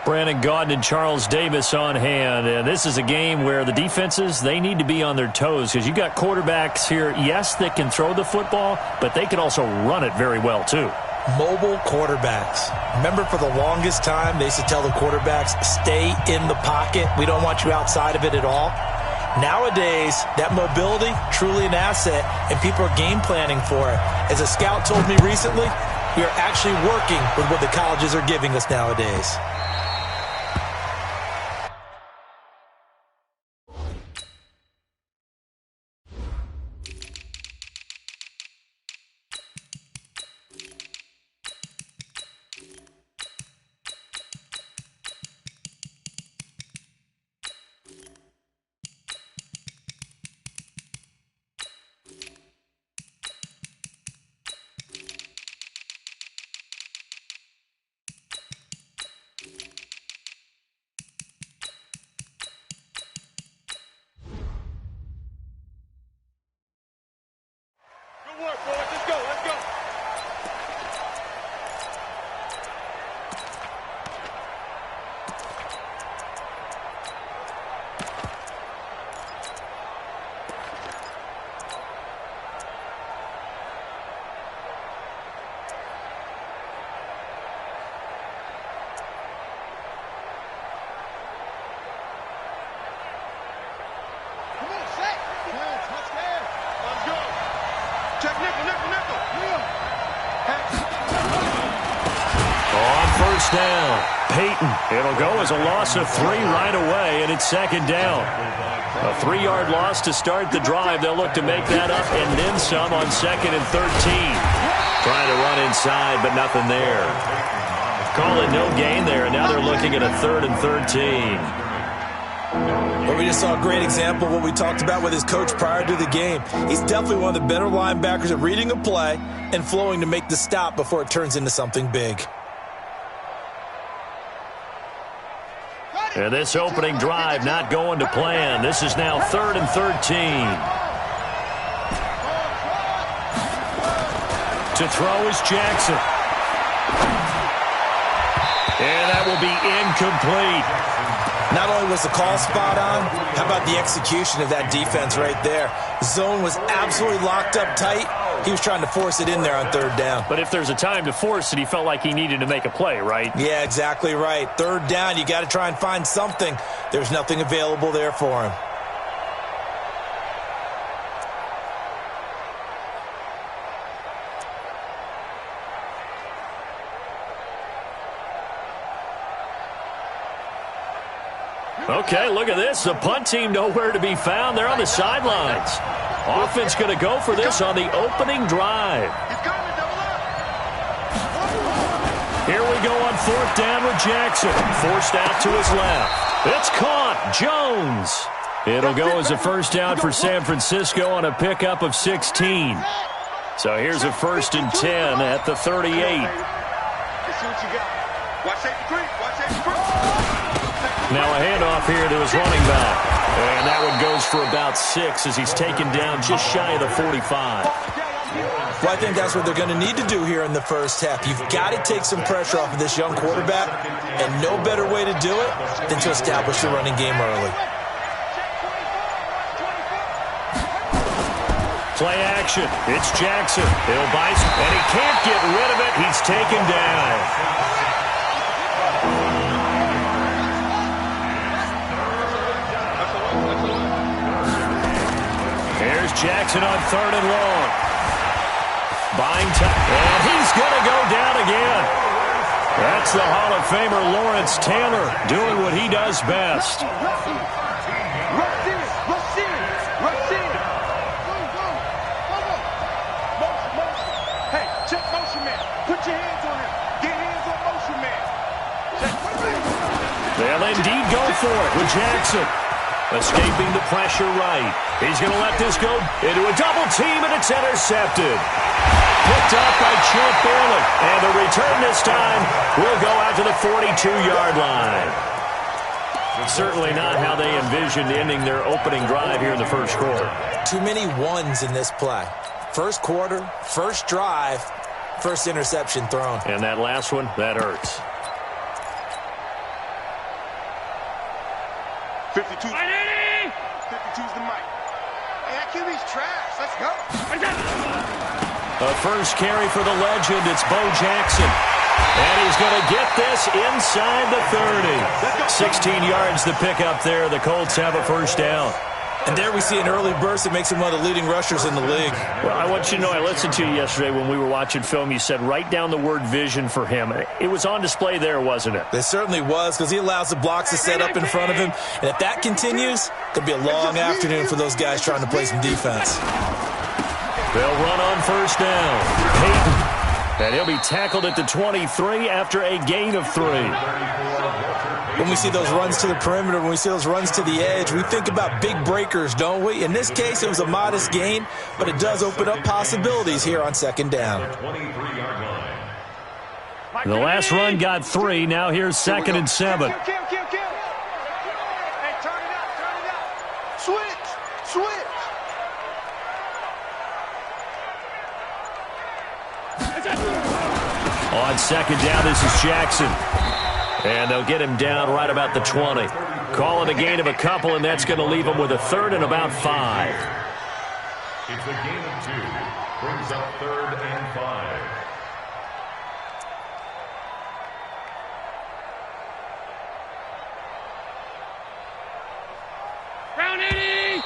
Brandon Gaudin and Charles Davis on hand. And this is a game where the defenses, they need to be on their toes because you got quarterbacks here, yes, that can throw the football, but they can also run it very well too. Mobile quarterbacks. Remember, for the longest time, they used to tell the quarterbacks, stay in the pocket. We don't want you outside of it at all. Nowadays, that mobility, truly an asset, and people are game planning for it. As a scout told me recently, we are actually working with what the colleges are giving us nowadays. Down. Peyton. It'll go as a loss of 3 right away, and it's second down. A 3-yard loss to start the drive. They'll look to make that up and then some on 2nd and 13. Trying to run inside, but nothing there. Call it no gain there, and now they're looking at a 3rd and 13. Well, we just saw a great example of what we talked about with his coach prior to the game. He's definitely one of the better linebackers at reading a play and flowing to make the stop before it turns into something big. And this opening drive not going to plan. This is now 3rd and 13. To throw is Jackson. And that will be incomplete. Not only was the call spot on, how about the execution of that defense right there? Zone was absolutely locked up tight. He was trying to force it in there on 3rd down. But if there's a time to force it, he felt like he needed to make a play, right? Yeah, exactly right. 3rd down, you got to try and find something. There's nothing available there for him. Okay, look at this. The punt team nowhere to be found. They're on the sidelines. Offense going to go for this on the opening drive. Here we go on 4th down with Jackson. Forced out to his left. It's caught. Jones. It'll go as a 1st down for San Francisco on a pickup of 16. So here's a 1st and 10 at the 38. Now a handoff here to his running back. And that one goes for about 6 as he's taken down just shy of the 45. Well, I think that's what they're going to need to do here in the first half. You've got to take some pressure off of this young quarterback, and no better way to do it than to establish the running game early. Play action. It's Jackson. He'll bite, and he can't get rid of it. He's taken down. Here's Jackson on 3rd and long. Buying time, and he's going to go down again. That's the Hall of Famer Lawrence Taylor doing what he does best. Hey, check motion man. Put your hands on him. Get hands on motion man. They'll indeed go for it with Jackson. Escaping the pressure right. He's going to let this go into a double team, and it's intercepted. Picked up by Champ Bailey. And the return this time will go out to the 42-yard line. Certainly not how they envisioned ending their opening drive here in the first quarter. Too many ones in this play. First quarter, first drive, first interception thrown. And that last one, that hurts. 52's the mic. Hey, that QB's trash. Let's go. The first carry for the legend, it's Bo Jackson. And he's going to get this inside the 30. 16 yards to pick up there. The Colts have a first down. And there we see an early burst that makes him one of the leading rushers in the league. Well, I want you to know, I listened to you yesterday when we were watching film. You said write down the word vision for him. It was on display there, wasn't it? It certainly was, because he allows the blocks to set up in front of him. And if that continues, it'll be a long afternoon for those guys trying to play some defense. They'll run on first down. Peyton. And he'll be tackled at the 23 after a gain of 3. When we see those runs to the perimeter, when we see those runs to the edge, we think about big breakers, don't we? In this case, it was a modest gain, but it does open up possibilities here on second down. The last run got 3. Now here's second and 7. Hey, turn it up. Switch. On second down, this is Jackson. And they'll get him down right about the 20. Call it a gain of a couple, and that's going to leave him with a third and about 5. It's a gain of 2. Brings up 3rd and 5. Round 80.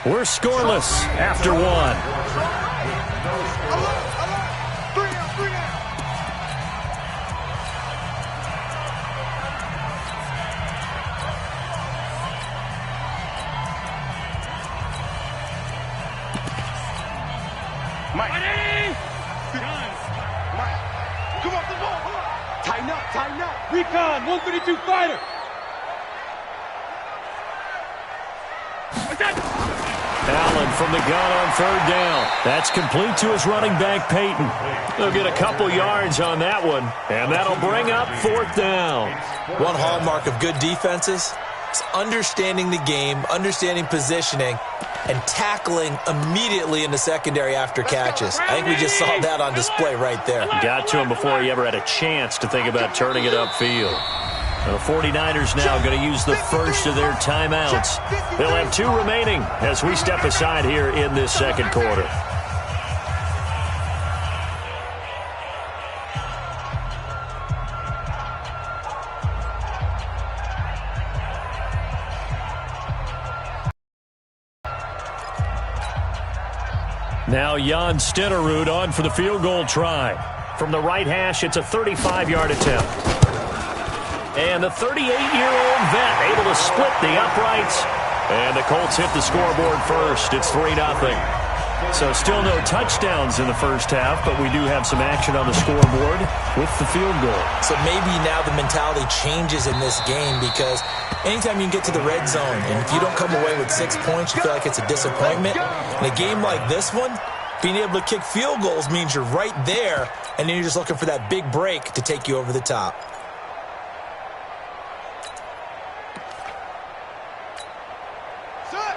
We're scoreless after 1. Mike. Come off the ball. Tighten up. Recon, 132 fighter. Allen from the gun on third down. That's complete to his running back, Peyton. They'll get a couple yards on that one, and that'll bring up 4th down. One hallmark of good defenses is understanding the game, understanding positioning, and tackling immediately in the secondary after catches. I think we just saw that on display right there. Got to him before he ever had a chance to think about turning it upfield. The 49ers now going to use the first of their timeouts. They'll have 2 remaining as we step aside here in this second quarter. Now Jan Stenerud on for the field goal try. From the right hash, it's a 35-yard attempt. And the 38-year-old vet able to split the uprights. And the Colts hit the scoreboard first. It's 3-0. So still no touchdowns in the first half, but we do have some action on the scoreboard with the field goal. So maybe now the mentality changes in this game, because anytime you can get to the red zone, and if you don't come away with 6 points, you feel like it's a disappointment. In a game like this one, being able to kick field goals means you're right there, and then you're just looking for that big break to take you over the top.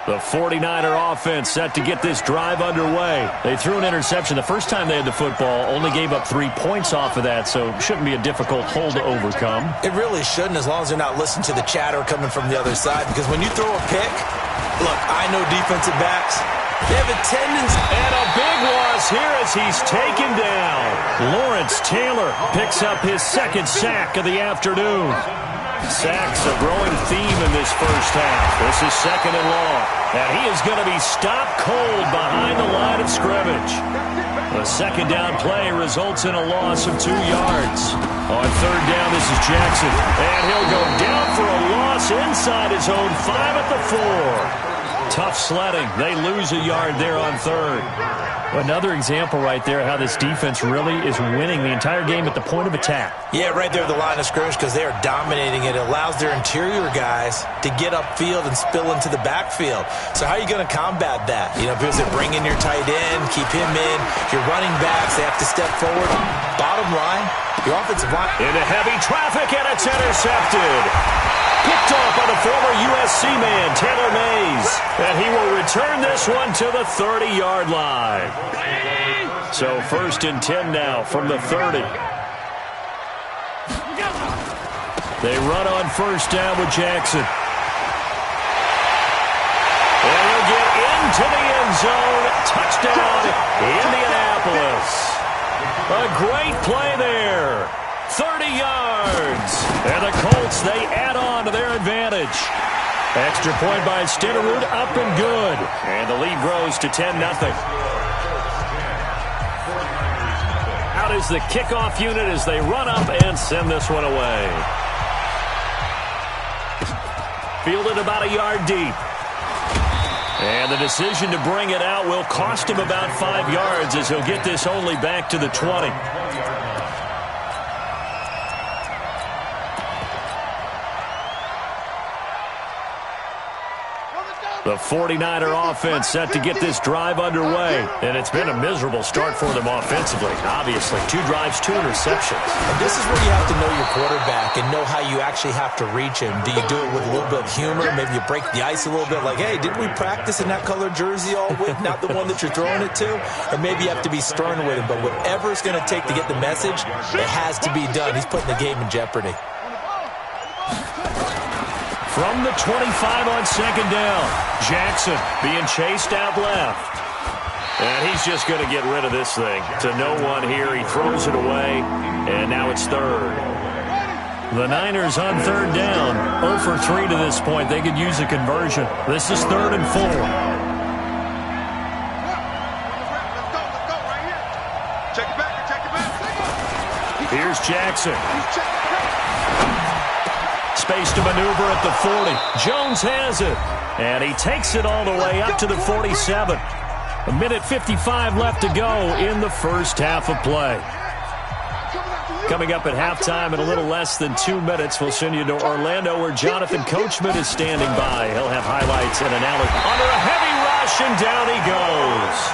The 49er offense set to get this drive underway. They threw an interception the first time they had the football, only gave up 3 points off of that, so shouldn't be a difficult hole to overcome. It really shouldn't, as long as they're not listening to the chatter coming from the other side, because when you throw a pick, look, I know defensive backs, they have a tendency. And a big loss here as he's taken down. Lawrence Taylor picks up his second sack of the afternoon. Sacks a growing theme in this first half. This is second and long. And he is going to be stopped cold behind the line of scrimmage. The second down play results in a loss of 2 yards. On third down, this is Jackson. And he'll go down for a loss inside his own 5 at the 4. Tough sledding. They lose a yard there on third. Another example right there how this defense really is winning the entire game at the point of attack. Yeah, right there at the line of scrimmage, because they are dominating it. It allows their interior guys to get upfield and spill into the backfield. So how are you going to combat that? You know, because they bring in your tight end, keep him in. Your running backs, they have to step forward. Bottom line, your offensive line. Into heavy traffic, and it's intercepted. Picked off by the former USC man, Taylor Mays. And he will return this one to the 30-yard line. So 1st and 10 now from the 30. They run on first down with Jackson. And he'll get into the end zone. Touchdown, Indianapolis. A great play there. 30 yards. And the Colts, they add on to their advantage. Extra point by Stenerud, up and good. And the lead grows to 10-0. Out is the kickoff unit as they run up and send this one away. Fielded about a yard deep. And the decision to bring it out will cost him about 5 yards as he'll get this only back to the 20. The 49er offense set to get this drive underway. And it's been a miserable start for them offensively. Obviously, 2 drives, 2 interceptions. And this is where you have to know your quarterback and know how you actually have to reach him. Do you do it with a little bit of humor? Maybe you break the ice a little bit like, hey, didn't we practice in that color jersey all week? Not the one that you're throwing it to? Or maybe you have to be stern with him. But whatever it's going to take to get the message, it has to be done. He's putting the game in jeopardy. From the 25 on second down, Jackson being chased out left. And he's just going to get rid of this thing. To no one here, he throws it away, and now it's third. The Niners on third down, 0 for 3 to this point. They could use a conversion. This is 3rd and 4. Here's Jackson. Space to maneuver at the 40. Jones has it. And he takes it all the way up to the 47. 1:55 left to go in the first half of play. Coming up at halftime in a little less than 2 minutes, we'll send you to Orlando where Jonathan Coachman is standing by. He'll have highlights and analysis. Under a heavy rush, and down he goes.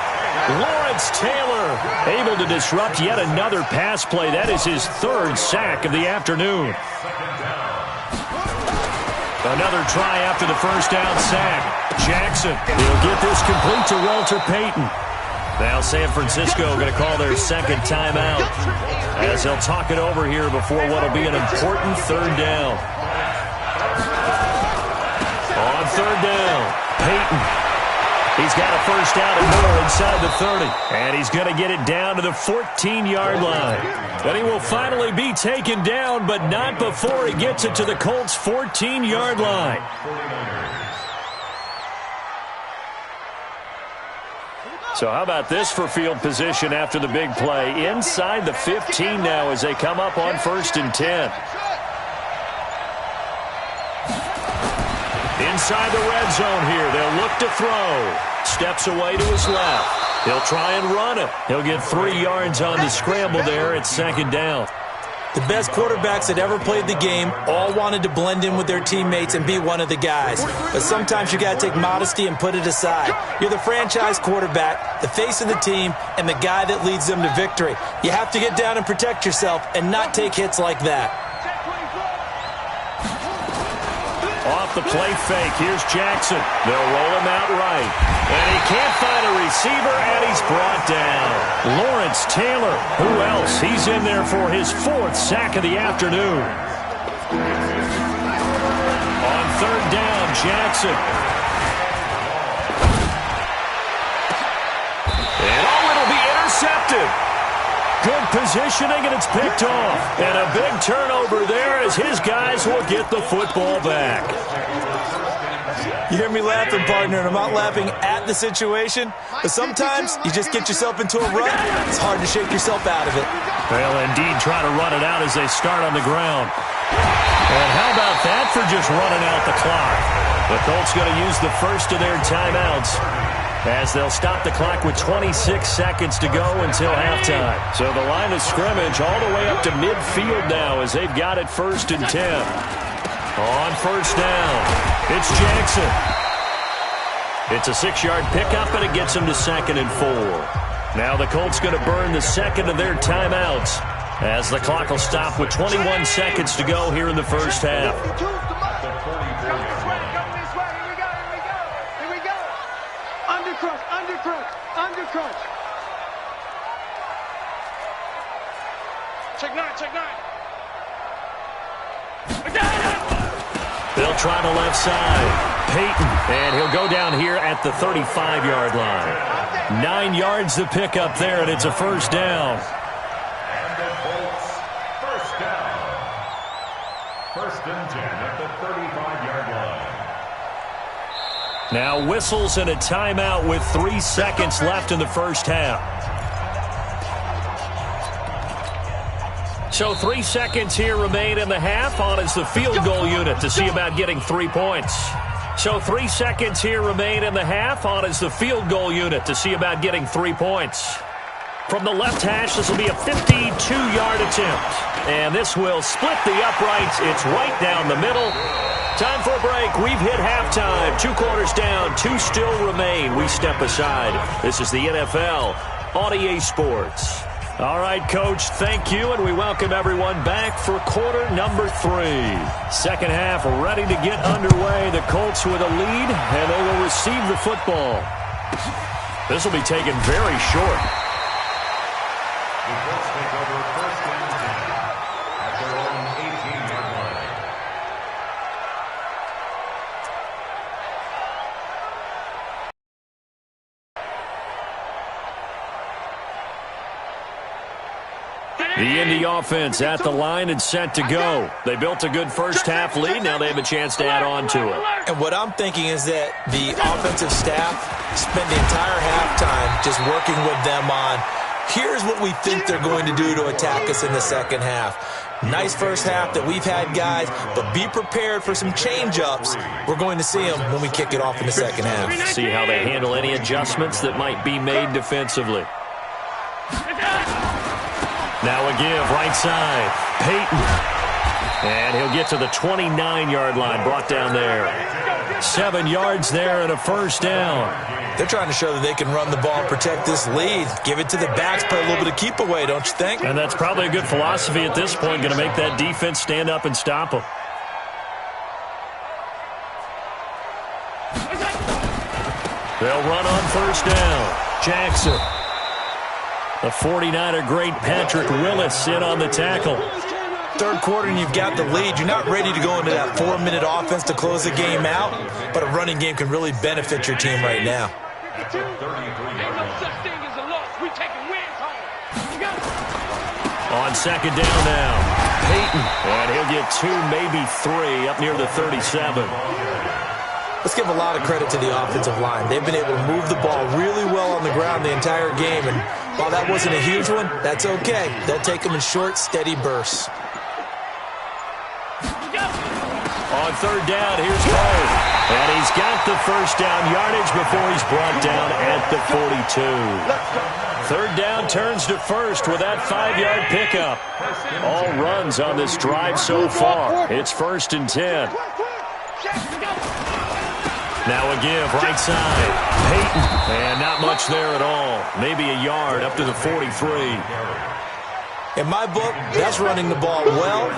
Lawrence Taylor able to disrupt yet another pass play. That is his 3rd sack of the afternoon. Another try after the first down sack. Jackson, he'll get this complete to Walter Payton. Now San Francisco going to call their second timeout as they'll talk it over here before what will be an important 3rd down. On 3rd down, Payton. He's got a first down and more inside the 30. And he's going to get it down to the 14-yard line. And he will finally be taken down, but not before he gets it to the Colts' 14-yard line. So how about this for field position after the big play? Inside the 15 now as they come up on 1st and 10. Inside the red zone here. They'll look to throw. Steps away to his left. He'll try and run it. He'll get 3 yards on the scramble there at 2nd down. The best quarterbacks that ever played the game all wanted to blend in with their teammates and be one of the guys. But sometimes you got to take modesty and put it aside. You're the franchise quarterback, the face of the team, and the guy that leads them to victory. You have to get down and protect yourself and not take hits like that. Off the play fake, here's Jackson. They'll roll him out right. And he can't find a receiver, and he's brought down. Lawrence Taylor, who else? He's in there for his 4th sack of the afternoon. On 3rd down, Jackson. And it'll be intercepted. Good positioning, and it's picked off. And a big turnover there as his guys will get the football back. You hear me laughing, partner, and I'm not laughing at the situation, but sometimes you just get yourself into a rut. It's hard to shake yourself out of it. They'll indeed try to run it out as they start on the ground. And how about that for just running out the clock? The Colts going to use the first of their timeouts as they'll stop the clock with 26 seconds to go until halftime. So the line of scrimmage all the way up to midfield now as they've got it 1st and 10. On 1st down, it's Jackson. It's a 6-yard pickup, and it gets him to 2nd and 4. Now the Colts going to burn the 2nd of their timeouts as the clock will stop with 21 seconds to go here in the first half. Undercut. Check 9. They'll try the left side. Peyton, and he'll go down here at the 35-yard line. 9 yards to pick up there, and it's a first down. And the Colts, first down. First and 10 at the 35-yard line. Now whistles and a timeout with 3 seconds left in the first half. So 3 seconds here remain in the half. On is the field goal unit to see about getting 3 points. So 3 seconds here remain in the half. On is the field goal unit to see about getting 3 points. From the left hash, this will be a 52-yard attempt. And this will split the uprights. It's right down the middle. Time for a break. We've hit halftime. 2 quarters down. 2 still remain. We step aside. This is the NFL on EA Sports. All right, Coach, thank you, and we welcome everyone back for quarter number 3. Second half ready to get underway. The Colts with a lead, and they will receive the football. This will be taken very short. The Colts take over first and 10 at their own 18-yard line. The Indy offense at the line and set to go. They built a good first half lead. Now they have a chance to add on to it. And what I'm thinking is that the offensive staff spent the entire halftime just working with them on, here's what we think they're going to do to attack us in the second half. Nice first half that we've had, guys, but be prepared for some change-ups. We're going to see them when we kick it off in the second half. See how they handle any adjustments that might be made defensively. Now a give, right side. Peyton. And he'll get to the 29-yard line, brought down there. 7 yards there and a first down. They're trying to show that they can run the ball and protect this lead. Give it to the backs, play a little bit of keep away, don't you think? And that's probably a good philosophy at this point, going to make that defense stand up and stop them. They'll run on first down. Jackson. The 49er great Patrick Willis in on the tackle. Third quarter and you've got the lead. You're not ready to go into that 4-minute offense to close the game out, but a running game can really benefit your team right now. On second down now, Peyton, and he'll get 2, maybe 3 up near the 37. Let's give a lot of credit to the offensive line. They've been able to move the ball really well on the ground the entire game, and while that wasn't a huge one, that's okay. They'll take them in short, steady bursts. On third down, here's Cole. And he's got the first down yardage before he's brought down at the 42. Third down turns to first with that 5-yard pickup. All runs on this drive so far. It's first and 10. Now a give, right side. Peyton, and not much there at all. Maybe a yard up to the 43. In my book, that's running the ball well,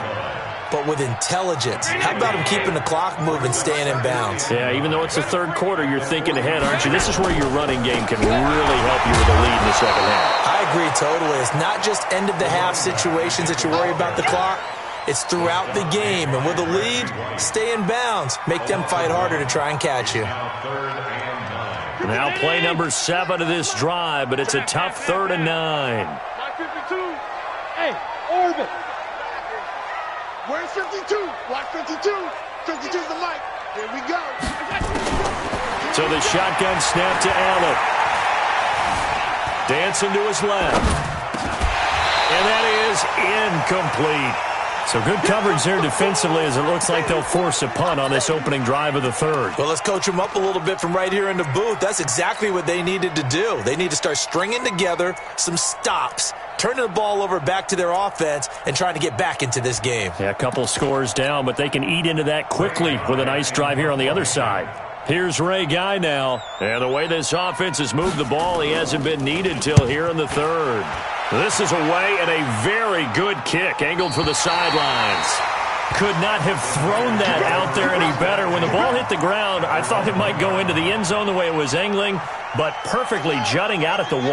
but with intelligence. How about him keeping the clock moving, staying in bounds? Yeah, even though it's the third quarter, you're thinking ahead, aren't you? This is where your running game can really help you with a lead in the second half. I agree totally. It's not just end-of-the-half situations that you worry about the clock. It's throughout the game. And with a lead, stay in bounds. Make them fight harder to try and catch you. Now play number 7 of this drive, but it's a tough 3rd and 9. Hey, Orbit. Where's 52? Watch 52. 52's the mic. Here we go. So the shotgun snap to Allen. Dancing to his left. And that is incomplete. So good coverage there defensively as it looks like they'll force a punt on this opening drive of the third. Well, let's coach them up a little bit from right here in the booth. That's exactly what they needed to do. They need to start stringing together some stops, turning the ball over back to their offense, and trying to get back into this game. Yeah, a couple scores down, but they can eat into that quickly with a nice drive here on the other side. Here's Ray Guy now. And the way this offense has moved the ball, he hasn't been needed till here in the third. This is away and a very good kick, angled for the sidelines. Could not have thrown that out there any better. When the ball hit the ground, I thought it might go into the end zone the way it was angling, but perfectly jutting out at the 1.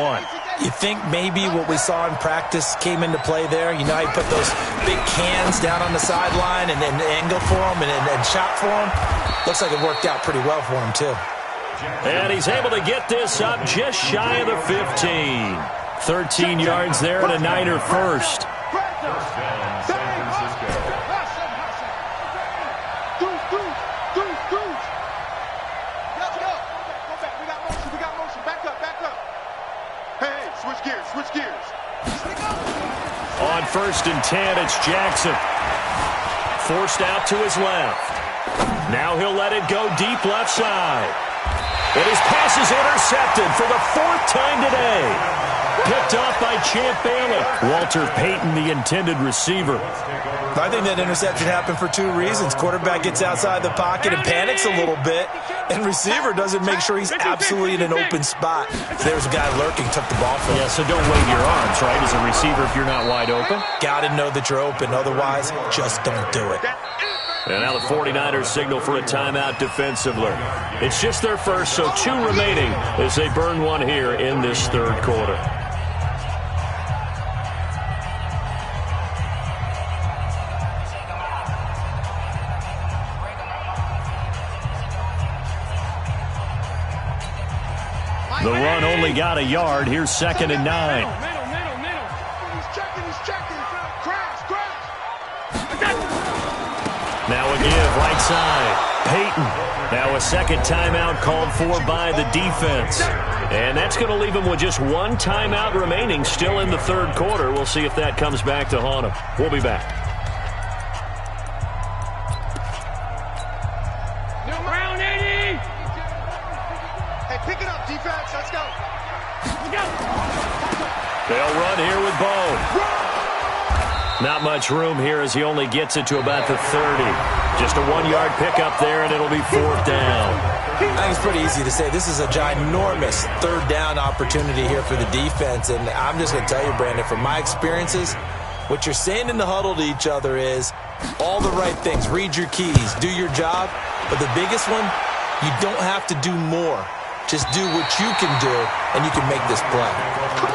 You think maybe what we saw in practice came into play there? You know how you put those big cans down on the sideline and then angle for them and shot for them? Looks like it worked out pretty well for him, too. And he's able to get this up just shy of the 15. 13 yards there and a Niner first. Switch gears. On 1st and 10, it's Jackson. Forced out to his left. Now he'll let it go deep left side. And his pass is intercepted for the 4th time today. Picked off by Champ Bailey. Walter Payton, the intended receiver. I think that interception happened for 2 reasons. Quarterback gets outside the pocket and panics a little bit, and receiver doesn't make sure he's absolutely in an open spot. If there's a guy lurking, took the ball from him. Yeah, so don't wave your arms, right, as a receiver if you're not wide open. Got to know that you're open. Otherwise, just don't do it. And now the 49ers signal for a timeout defensively. It's just their first, so 2 remaining as they burn one here in this 3rd quarter. The run only got a yard. Here's 2nd and 9. Middle. He's checking. Crash. Now a give, right side. Payton. Now a 2nd timeout called for by the defense. And that's going to leave him with just 1 timeout remaining still in the 3rd quarter. We'll see if that comes back to haunt him. We'll be back. Round 80. Hey, pick it up, defense. Let's go. They'll run here with Bowe. Not much room here as he only gets it to about the 30. Just a 1-yard pickup there, and it'll be 4th down. I think it's pretty easy to say this is a ginormous 3rd down opportunity here for the defense. And I'm just going to tell you, Brandon, from my experiences, what you're saying in the huddle to each other is all the right things. Read your keys. Do your job. But the biggest one, you don't have to do more. Just do what you can do, and you can make this play. Let's go.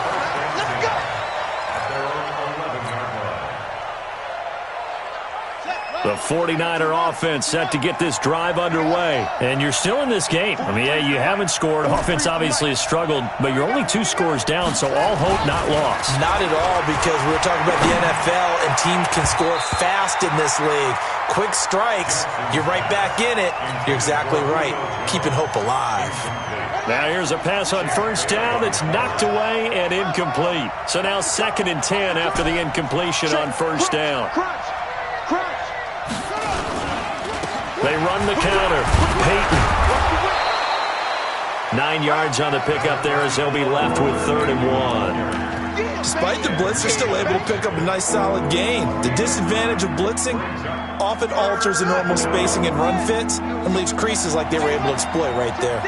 The 49er offense set to get this drive underway. And you're still in this game. I mean, yeah, you haven't scored. Offense obviously has struggled, but you're only 2 scores down, so all hope not lost. Not at all, because we're talking about the NFL, and teams can score fast in this league. Quick strikes, you're right back in it. You're exactly right. Keeping hope alive. Now here's a pass on 1st down. It's knocked away and incomplete. So now 2nd and 10 after the incompletion on 1st down. Crunch. They run the counter. Payton. 9 yards on the pickup there as they'll be left with 3rd and 1. Despite the blitz, they're still able to pick up a nice solid gain. The disadvantage of blitzing often alters the normal spacing and run fits and leaves creases like they were able to exploit right there.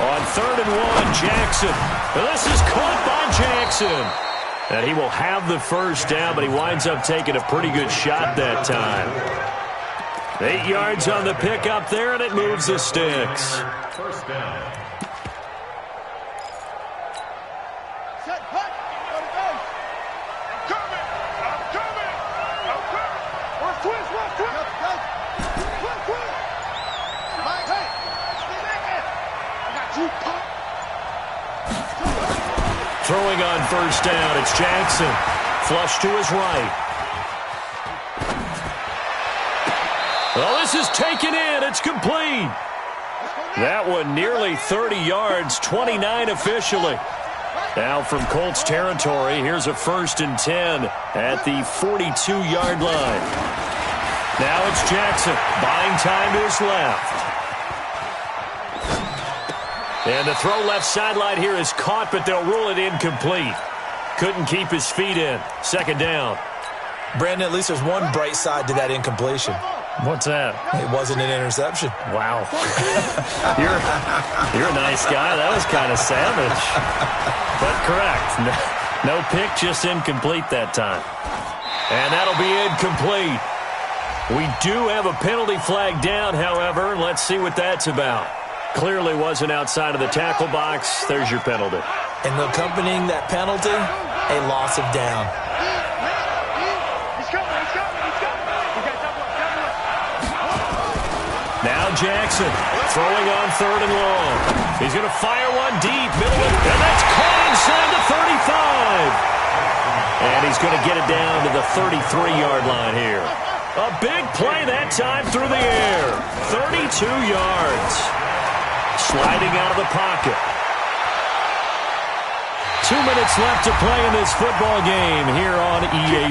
On 3rd and 1, Jackson. This is caught by Jackson. And he will have the 1st down, but he winds up taking a pretty good shot that time. 8 yards on the pickup there, and it moves the sticks. 1st down. Set, hut. I'm coming. Twist. Mike, hey. Stay back there. I got you. Throwing on 1st down, it's Jackson. Flush to his right. Well, this is taken in. It's complete. That one nearly 30 yards, 29 officially. Now from Colts territory, here's a 1st and 10 at the 42-yard line. Now it's Jackson, buying time to his left. And the throw left sideline here is caught, but they'll rule it incomplete. Couldn't keep his feet in. 2nd down. Brandon, at least there's one bright side to that incompletion. What's that? It wasn't an interception. Wow. You're a nice guy. That was kind of savage. But correct. No pick, just incomplete that time. And that'll be incomplete. We do have a penalty flag down, however. Let's see what that's about. Clearly wasn't outside of the tackle box. There's your penalty. And accompanying that penalty, a loss of down. He's coming. He's coming. We got double up. Now Jackson throwing on 3rd and long. He's going to fire one deep, middle, and that's caught inside the 35. And he's going to get it down to the 33-yard line here. A big play that time through the air. 32 yards. Sliding out of the pocket. 2 minutes left to play in this football game here on EA.